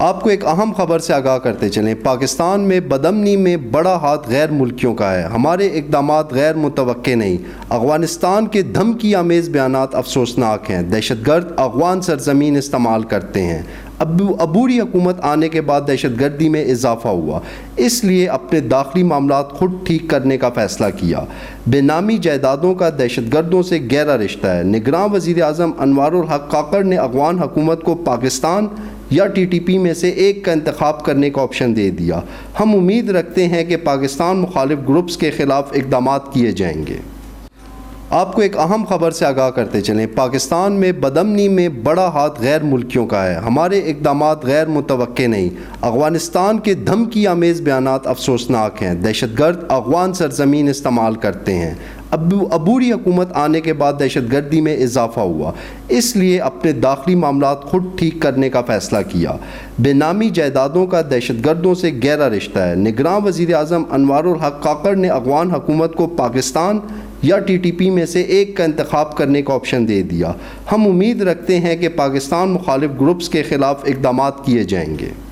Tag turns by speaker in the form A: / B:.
A: آپ کو ایک اہم خبر سے آگاہ کرتے چلیں، پاکستان میں بدامنی میں بڑا ہاتھ غیر ملکیوں کا ہے۔ ہمارے اقدامات غیر متوقع نہیں۔ افغانستان کے دھمکی آمیز بیانات افسوسناک ہیں۔ دہشت گرد افغان سرزمین استعمال کرتے ہیں۔ عبوری حکومت آنے کے بعد دہشت گردی میں اضافہ ہوا، اس لیے اپنے داخلی معاملات خود ٹھیک کرنے کا فیصلہ کیا۔ بے نامی جائیدادوں کا دہشت گردوں سے گہرا رشتہ ہے۔ نگراں وزیر اعظم انوار الحق کاکڑ نے افغان حکومت کو پاکستان یا ٹی ٹی پی میں سے ایک کا انتخاب کرنے کا آپشن دے دیا۔ ہم امید رکھتے ہیں کہ پاکستان مخالف گروپس کے خلاف اقدامات کیے جائیں گے۔ آپ کو ایک اہم خبر سے آگاہ کرتے چلیں، پاکستان میں بدامنی میں بڑا ہاتھ غیر ملکیوں کا ہے۔ ہمارے اقدامات غیر متوقع نہیں۔ افغانستان کے دھمکی آمیز بیانات افسوسناک ہیں۔ دہشت گرد افغان سرزمین استعمال کرتے ہیں۔ عبوری حکومت آنے کے بعد دہشت گردی میں اضافہ ہوا، اس لیے اپنے داخلی معاملات خود ٹھیک کرنے کا فیصلہ کیا۔ بے نامی جائیدادوں کا دہشت گردوں سے گہرا رشتہ ہے۔ نگراں وزیر اعظم انوار الحق کاکڑ نے افغان حکومت کو پاکستان یا ٹی ٹی پی میں سے ایک کا انتخاب کرنے کا آپشن دے دیا۔ ہم امید رکھتے ہیں کہ پاکستان مخالف گروپس کے خلاف اقدامات کیے جائیں گے۔